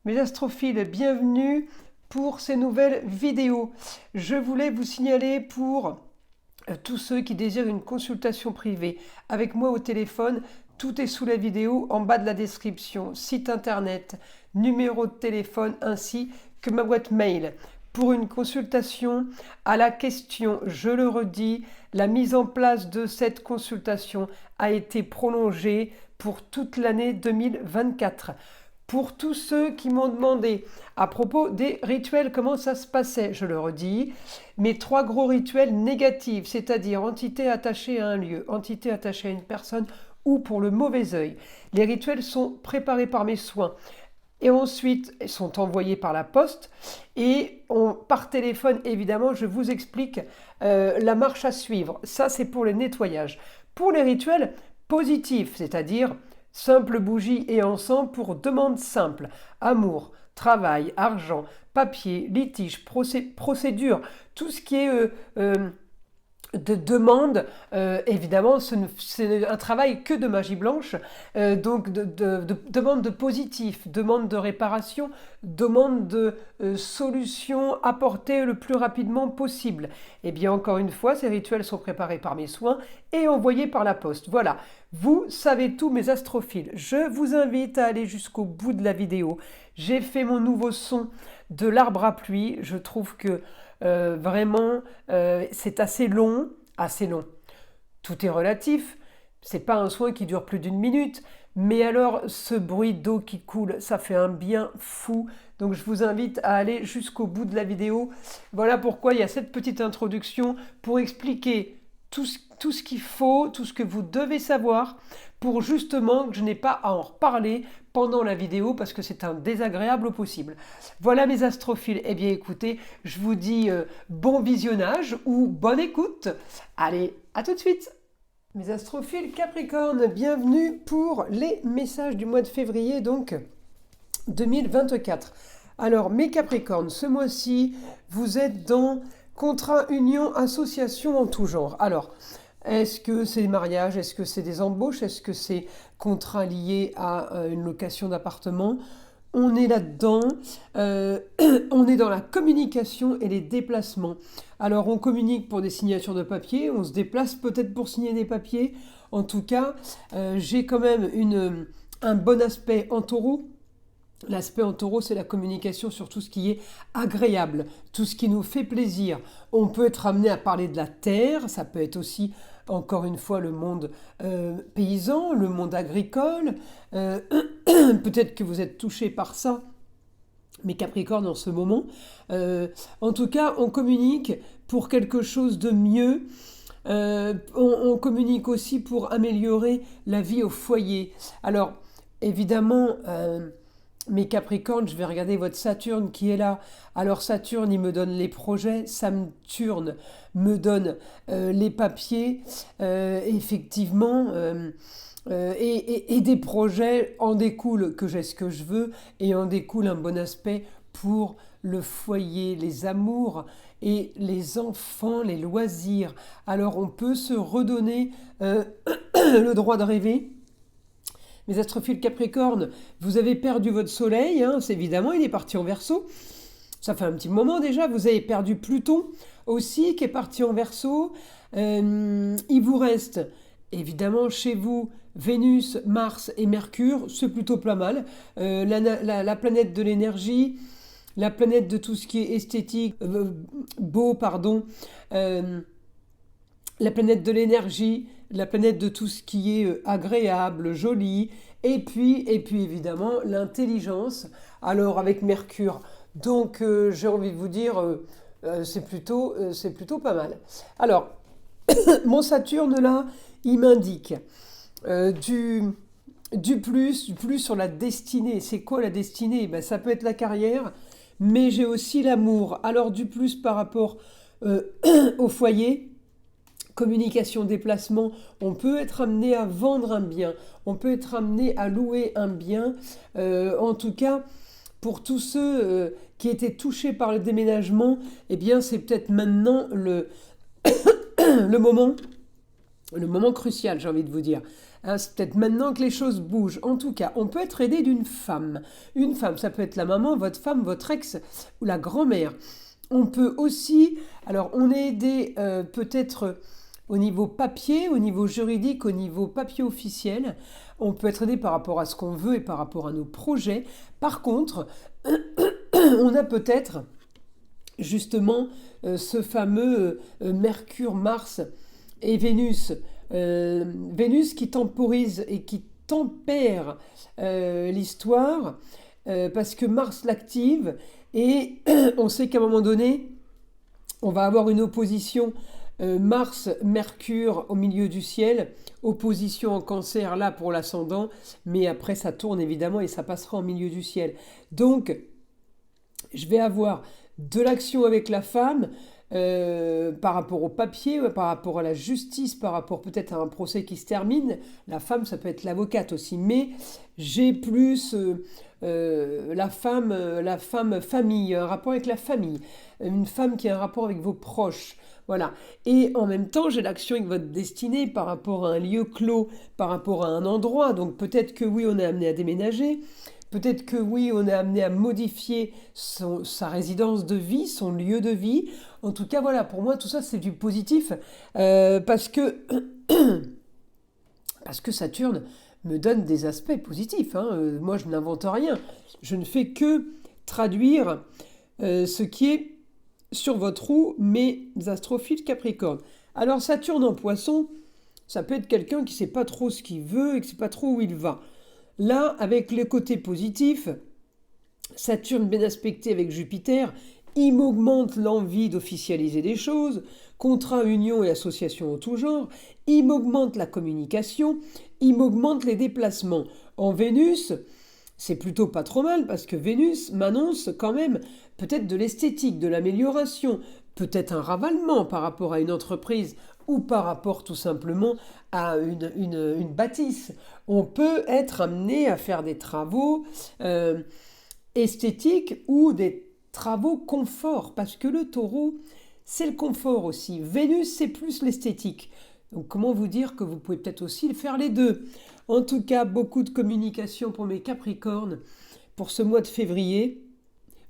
Mes astrophiles, bienvenue pour ces nouvelles vidéos. Je voulais vous signaler pour tous ceux qui désirent une consultation privée avec moi au téléphone, tout est sous la vidéo en bas de la description, site internet, numéro de téléphone ainsi que ma boîte mail. Pour une consultation à la question, je le redis, la mise en place de cette consultation a été prolongée pour toute l'année 2024. Pour tous ceux qui m'ont demandé à propos des rituels, comment ça se passait, je le redis, mes 3 gros rituels négatifs, c'est-à-dire entité attachée à un lieu, entité attachée à une personne ou pour le mauvais œil. Les rituels sont préparés par mes soins et ensuite sont envoyés par la poste et par téléphone, évidemment, je vous explique la marche à suivre. Ça, c'est pour le nettoyage. Pour les rituels positifs, c'est-à-dire simple bougie et encens pour demande simple, amour, travail, argent, papier, litige, procédure, tout ce qui est de demande, évidemment, c'est un travail que de magie blanche, donc demande de positif, demande de réparation, demande de solution apportée le plus rapidement possible. Et bien encore une fois, ces rituels sont préparés par mes soins et envoyés par la poste. Voilà, vous savez tout mes astrophiles. Je vous invite à aller jusqu'au bout de la vidéo. J'ai fait mon nouveau son de l'arbre à pluie. Je trouve que vraiment, c'est assez long, assez long. Tout est relatif. C'est pas un soin qui dure plus d'une minute, mais alors ce bruit d'eau qui coule, ça fait un bien fou. Donc je vous invite à aller jusqu'au bout de la vidéo. Voilà pourquoi il y a cette petite introduction pour expliquer tout ce qu'il faut, tout ce que vous devez savoir pour justement que je n'ai pas à en reparler pendant la vidéo parce que c'est un désagréable au possible. Voilà mes astrophiles. Eh bien écoutez, je vous dis bon visionnage ou bonne écoute. Allez, à tout de suite. Mes astrophiles Capricorne, bienvenue pour les messages du mois de février, donc 2024. Alors, mes Capricornes, ce mois-ci, vous êtes dans contrat, union, association en tout genre. Alors, est-ce que c'est des mariages? Est-ce que c'est des embauches? Est-ce que c'est contrat lié à une location d'appartement? On est là-dedans, on est dans la communication et les déplacements. Alors on communique pour des signatures de papier, on se déplace peut-être pour signer des papiers. En tout cas, j'ai quand même un bon aspect en taureau. L'aspect en taureau, c'est la communication sur tout ce qui est agréable, tout ce qui nous fait plaisir. On peut être amené à parler de la terre, ça peut être aussi, encore une fois, le monde paysan, le monde agricole. Peut-être que vous êtes touché par ça, mes Capricornes, en ce moment. En tout cas, on communique pour quelque chose de mieux. On communique aussi pour améliorer la vie au foyer. Alors, évidemment... mes Capricornes, je vais regarder votre Saturne qui est là. Alors Saturne, il me donne les projets, Saturne me donne les papiers, effectivement, et des projets en découlent que j'ai ce que je veux et en découle un bon aspect pour le foyer, les amours et les enfants, les loisirs. Alors on peut se redonner le droit de rêver. Mes astrophiles Capricorne, vous avez perdu votre soleil, hein, c'est évidemment, il est parti en Verseau. Ça fait un petit moment déjà. Vous avez perdu Pluton aussi, qui est parti en Verseau. Il vous reste, évidemment, chez vous, Vénus, Mars et Mercure. C'est plutôt pas mal. La planète de l'énergie, la planète de tout ce qui est esthétique, beau, pardon. La planète de l'énergie, la planète de tout ce qui est agréable, joli, et puis évidemment l'intelligence. Alors avec Mercure, donc j'ai envie de vous dire, c'est plutôt pas mal. Alors, mon Saturne là, il m'indique du plus sur la destinée. C'est quoi la destinée? Ben, ça peut être la carrière, mais j'ai aussi l'amour. Alors du plus par rapport au foyer, communication, déplacement, on peut être amené à vendre un bien, on peut être amené à louer un bien. En tout cas, pour tous ceux qui étaient touchés par le déménagement, eh bien c'est peut-être maintenant le moment le moment crucial, j'ai envie de vous dire. Hein, c'est peut-être maintenant que les choses bougent. En tout cas, on peut être aidé d'une femme. Une femme, ça peut être la maman, votre femme, votre ex ou la grand-mère. On peut aussi, alors on est aidé peut-être au niveau papier, au niveau juridique, au niveau papier officiel. On peut être aidé par rapport à ce qu'on veut et par rapport à nos projets. Par contre, on a peut-être justement ce fameux Mercure, Mars et Vénus. Vénus qui temporise et qui tempère l'histoire parce que Mars l'active et on sait qu'à un moment donné, on va avoir une opposition Mars-Mercure au milieu du ciel, opposition en Cancer là pour l'ascendant, mais après ça tourne évidemment et ça passera en milieu du ciel. Donc, je vais avoir de l'action avec la femme par rapport au papier, par rapport à la justice, par rapport peut-être à un procès qui se termine. La femme, ça peut être l'avocate aussi, mais j'ai plus la femme famille, un rapport avec la famille, une femme qui a un rapport avec vos proches. Voilà. Et en même temps, j'ai l'action avec votre destinée par rapport à un lieu clos, par rapport à un endroit. Donc peut-être que oui, on est amené à déménager. Peut-être que oui, on est amené à modifier sa résidence de vie, son lieu de vie. En tout cas, voilà, pour moi, tout ça, c'est du positif. Parce que Saturne me donne des aspects positifs. Hein. Moi, je n'invente rien. Je ne fais que traduire ce qui est sur votre roue, mes astrophiles Capricorne. Alors, Saturne en Poisson, ça peut être quelqu'un qui ne sait pas trop ce qu'il veut et qui ne sait pas trop où il va. Là, avec le côté positif, Saturne bien aspecté avec Jupiter, il m'augmente l'envie d'officialiser des choses, contrat, union et association en tout genre, il m'augmente la communication, il m'augmente les déplacements. En Vénus, c'est plutôt pas trop mal parce que Vénus m'annonce quand même peut-être de l'esthétique, de l'amélioration, peut-être un ravalement par rapport à une entreprise ou par rapport tout simplement à une bâtisse. On peut être amené à faire des travaux esthétiques ou des travaux confort, parce que le taureau, c'est le confort aussi. Vénus, c'est plus l'esthétique. Donc comment vous dire que vous pouvez peut-être aussi faire les deux. En tout cas, beaucoup de communication pour mes Capricornes pour ce mois de février.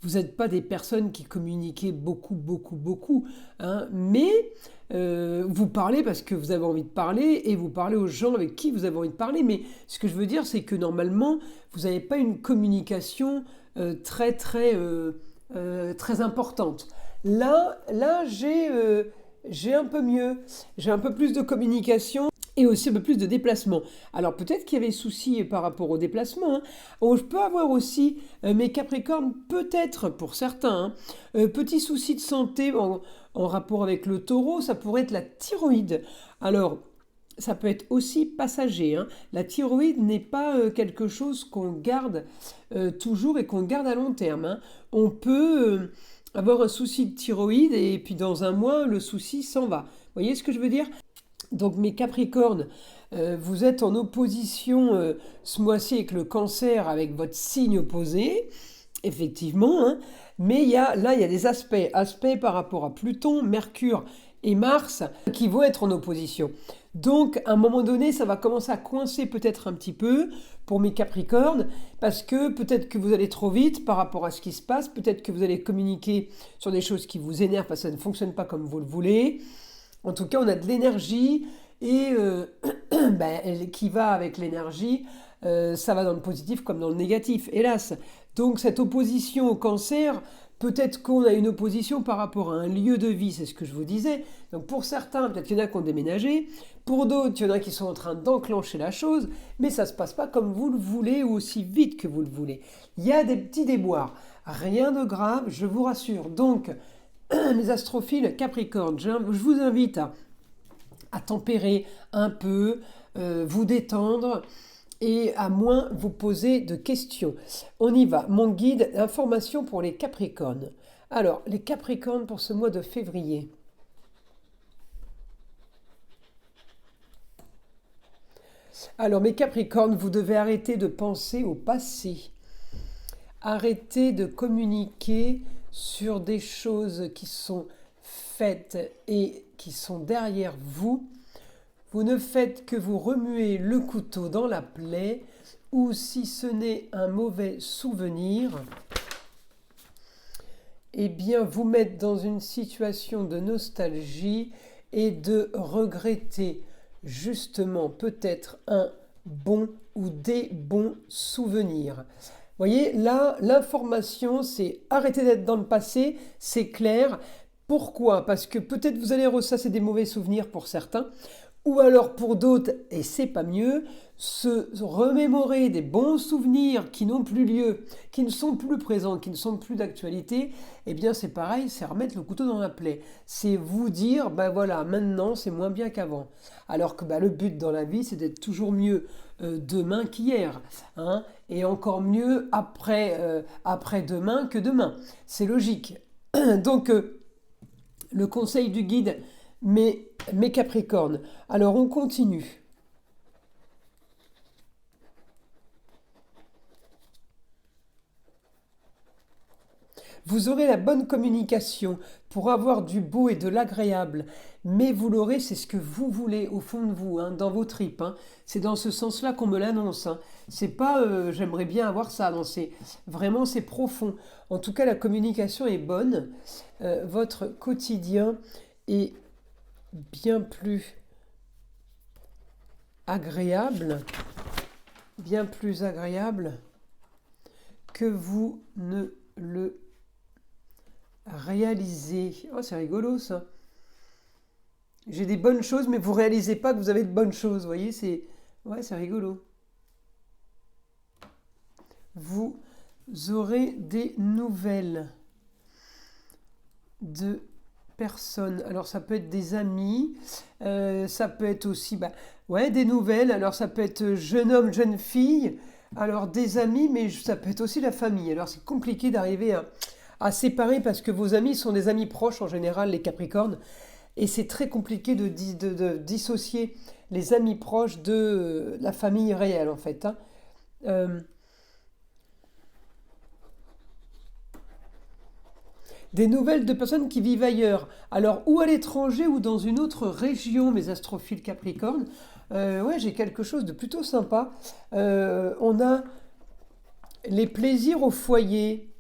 Vous n'êtes pas des personnes qui communiquez beaucoup, hein, mais vous parlez parce que vous avez envie de parler et vous parlez aux gens avec qui vous avez envie de parler. Mais ce que je veux dire, c'est que normalement, vous n'avez pas une communication très importante. Là j'ai un peu mieux, j'ai un peu plus de communication et aussi un peu plus de déplacement. Alors peut-être qu'il y avait soucis par rapport au déplacement. Hein. Je peux avoir aussi mes Capricornes, peut-être pour certains, petits soucis de santé en rapport avec le taureau, ça pourrait être la thyroïde. Alors ça peut être aussi passager. Hein. La thyroïde n'est pas quelque chose qu'on garde toujours et qu'on garde à long terme. Hein. On peut avoir un souci de thyroïde et puis dans un mois, le souci s'en va. Vous voyez ce que je veux dire ? Donc mes Capricornes, vous êtes en opposition ce mois-ci avec le Cancer, avec votre signe opposé, effectivement, hein, mais il y a des aspects par rapport à Pluton, Mercure et Mars qui vont être en opposition. Donc à un moment donné, ça va commencer à coincer peut-être un petit peu pour mes Capricornes, parce que peut-être que vous allez trop vite par rapport à ce qui se passe, peut-être que vous allez communiquer sur des choses qui vous énervent parce que ça ne fonctionne pas comme vous le voulez. En tout cas, on a de l'énergie et qui va avec l'énergie, ça va dans le positif comme dans le négatif, hélas. Donc cette opposition au Cancer, peut-être qu'on a une opposition par rapport à un lieu de vie, c'est ce que je vous disais. Donc pour certains, peut-être qu'il y en a qui ont déménagé, pour d'autres, il y en a qui sont en train d'enclencher la chose, mais ça ne se passe pas comme vous le voulez ou aussi vite que vous le voulez. Il y a des petits déboires, rien de grave, je vous rassure. Donc, les astrophiles Capricorne, je vous invite à tempérer un peu, vous détendre et à moins vous poser de questions. On y va. Mon guide, information pour les Capricornes. Alors, les Capricornes pour ce mois de février. Alors, mes Capricornes, vous devez arrêter de penser au passé. Arrêtez de communiquer sur des choses qui sont faites et qui sont derrière vous vous ne faites que vous remuer le couteau dans la plaie, ou si ce n'est un mauvais souvenir, eh bien vous mettre dans une situation de nostalgie et de regretter justement peut-être un bon ou des bons souvenirs. Vous voyez, là, l'information, c'est arrêter d'être dans le passé, c'est clair. Pourquoi? Parce que peut-être vous allez ressasser des mauvais souvenirs pour certains, ou alors pour d'autres, et c'est pas mieux, se remémorer des bons souvenirs qui n'ont plus lieu, qui ne sont plus présents, qui ne sont plus d'actualité, eh bien c'est pareil, c'est remettre le couteau dans la plaie. C'est vous dire, ben voilà, maintenant c'est moins bien qu'avant. Alors que le but dans la vie, c'est d'être toujours mieux demain qu'hier, hein, et encore mieux après demain que demain. C'est logique. Donc, le conseil du guide, mes Capricornes. Alors, on continue. Vous aurez la bonne communication pour avoir du beau et de l'agréable, mais vous l'aurez, c'est ce que vous voulez au fond de vous, hein, dans vos tripes. Hein. C'est dans ce sens-là qu'on me l'annonce. Hein. C'est pas j'aimerais bien avoir ça, non, vraiment c'est profond. En tout cas, la communication est bonne. Votre quotidien est bien plus agréable, que vous ne le réalisez. Oh, c'est rigolo ça. J'ai des bonnes choses, mais vous réalisez pas que vous avez de bonnes choses. Vous voyez, c'est rigolo. Vous aurez des nouvelles de personnes. Alors ça peut être des amis, ça peut être aussi des nouvelles. Alors ça peut être jeune homme, jeune fille. Alors des amis, mais ça peut être aussi la famille. Alors c'est compliqué d'arriver à séparer parce que vos amis sont des amis proches en général, les Capricornes. Et c'est très compliqué de dissocier les amis proches de la famille réelle, en fait. Hein. Des nouvelles de personnes qui vivent ailleurs. Alors, ou à l'étranger ou dans une autre région, mes astrophiles Capricornes. J'ai quelque chose de plutôt sympa. On a les plaisirs au foyer.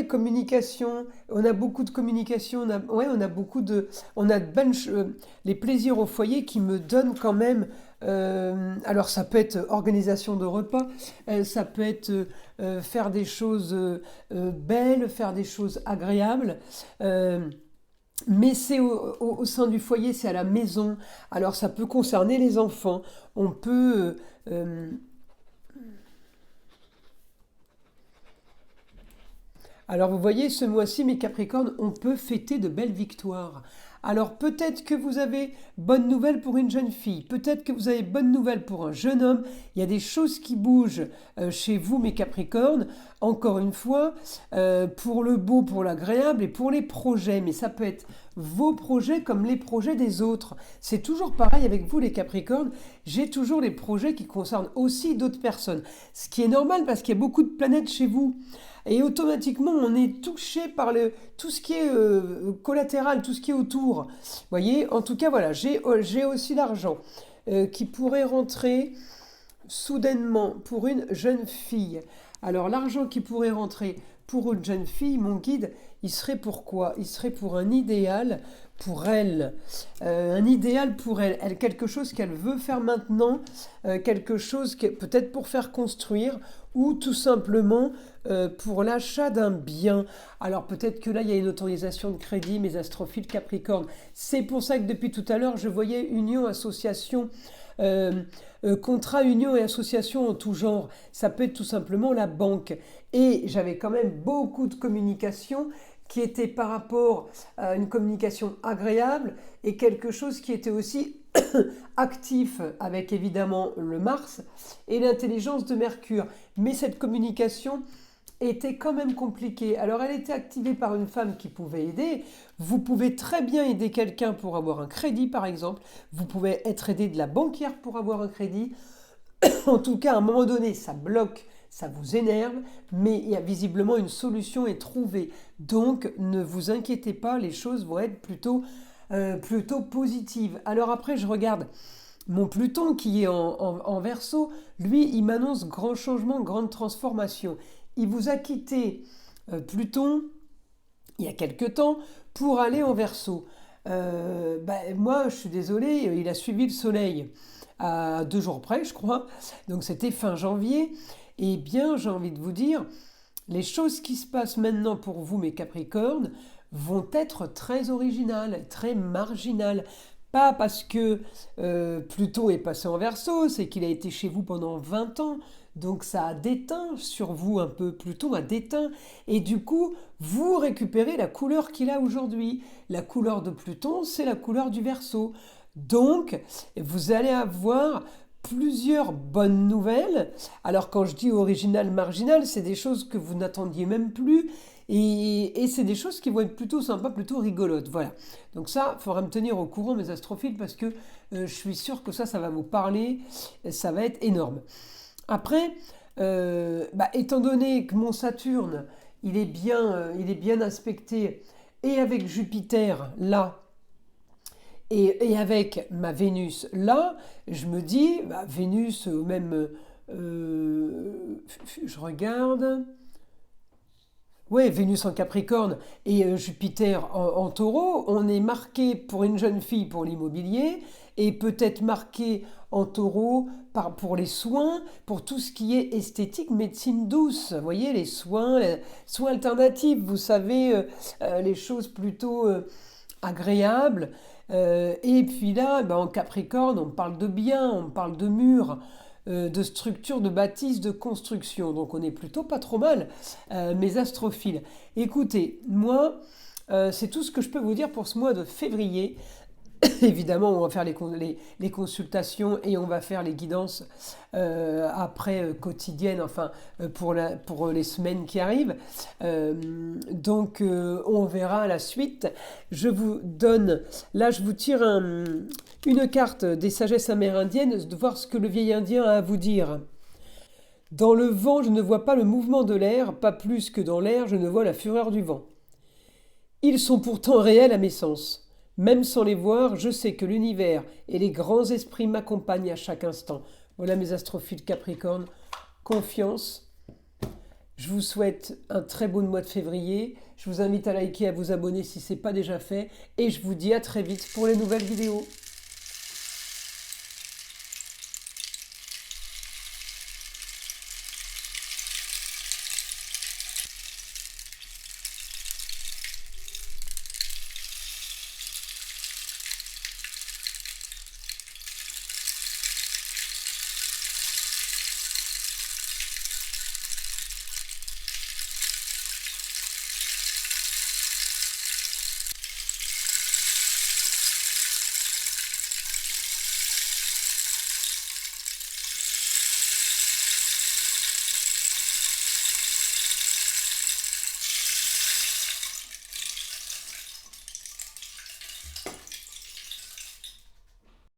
Communication. On a beaucoup de communication. On a beaucoup de. On a de bonnes les plaisirs au foyer qui me donnent quand même. Alors ça peut être organisation de repas, ça peut être faire des choses belles, faire des choses agréables. Mais c'est au sein du foyer, c'est à la maison. Alors ça peut concerner les enfants. On peut Alors vous voyez, ce mois-ci, mes Capricornes, on peut fêter de belles victoires. Alors peut-être que vous avez bonne nouvelle pour une jeune fille, peut-être que vous avez bonne nouvelle pour un jeune homme. Il y a des choses qui bougent chez vous, mes Capricornes, encore une fois, pour le beau, pour l'agréable et pour les projets. Mais ça peut être vos projets comme les projets des autres. C'est toujours pareil avec vous, les Capricornes. J'ai toujours les projets qui concernent aussi d'autres personnes. Ce qui est normal parce qu'il y a beaucoup de planètes chez vous. Et automatiquement, on est touché par tout ce qui est collatéral, tout ce qui est autour. Vous voyez, en tout cas, voilà, j'ai aussi l'argent qui pourrait rentrer soudainement pour une jeune fille. Alors, l'argent qui pourrait rentrer pour une jeune fille, mon guide, il serait pour quoi? Il serait pour un idéal pour elle. Un idéal pour elle. Quelque chose qu'elle veut faire maintenant, quelque chose peut-être pour faire construire ou tout simplement pour l'achat d'un bien. Alors peut-être que là, il y a une autorisation de crédit, mes astrophiles Capricorne. C'est pour ça que depuis tout à l'heure, je voyais union, association, contrat, union et association en tout genre. Ça peut être tout simplement la banque. Et j'avais quand même beaucoup de communication qui était par rapport à une communication agréable et quelque chose qui était aussi actif avec évidemment le Mars et l'intelligence de Mercure. Mais cette communication était quand même compliquée. Alors elle était activée par une femme qui pouvait aider. Vous pouvez très bien aider quelqu'un pour avoir un crédit par exemple. Vous pouvez être aidé de la banquière pour avoir un crédit. En tout cas, à un moment donné, ça bloque. ça vous énerve, mais il y a visiblement une solution est trouvée. Donc ne vous inquiétez pas, les choses vont être plutôt positives. Alors après, je regarde mon Pluton qui est en Verseau, lui, il m'annonce grand changement, grande transformation. Il vous a quitté Pluton il y a quelque temps pour aller en Verseau. Moi, je suis désolée, il a suivi le Soleil à 2 jours près, je crois. Donc c'était fin janvier. Et bien, j'ai envie de vous dire, les choses qui se passent maintenant pour vous, mes Capricornes, vont être très originales, très marginales. Pas parce que Pluton est passé en Verseau, c'est qu'il a été chez vous pendant 20 ans. Donc ça a déteint sur vous un peu, Pluton a déteint. Et du coup, vous récupérez la couleur qu'il a aujourd'hui. La couleur de Pluton, c'est la couleur du Verseau. Donc, vous allez avoir plusieurs bonnes nouvelles. Alors quand je dis original, marginal, c'est des choses que vous n'attendiez même plus. Et c'est des choses qui vont être plutôt sympas, plutôt rigolotes. Voilà. Donc ça, il faudra me tenir au courant, mes astrophiles, parce que je suis sûre que ça va vous parler. Ça va être énorme. Après, étant donné que mon Saturne, il est bien aspecté, et avec Jupiter là, et avec ma Vénus là, je me dis, Vénus même, je regarde, ouais, Vénus en Capricorne et Jupiter en Taureau, on est marqué pour une jeune fille pour l'immobilier et peut-être marqué en Taureau pour les soins, pour tout ce qui est esthétique, médecine douce. Vous voyez, les soins alternatifs, vous savez, les choses plutôt agréables. Et puis là, en Capricorne, on parle de biens, on parle de murs, de structure, de bâtisse, de construction. Donc on est plutôt pas trop mal, mes astrophiles. Écoutez, moi, c'est tout ce que je peux vous dire pour ce mois de février. Évidemment, on va faire les consultations et on va faire les guidances après quotidiennes, enfin pour les semaines qui arrivent. Donc on verra la suite. Je vous donne, là je vous tire une carte des sagesses amérindiennes, de voir ce que le vieil indien a à vous dire. Dans le vent, je ne vois pas le mouvement de l'air, pas plus que dans l'air, je ne vois la fureur du vent. Ils sont pourtant réels à mes sens. Même sans les voir, je sais que l'univers et les grands esprits m'accompagnent à chaque instant. Voilà mes astrophiles Capricorne, confiance. Je vous souhaite un très bon mois de février. Je vous invite à liker, à vous abonner si ce n'est pas déjà fait. Et je vous dis à très vite pour les nouvelles vidéos.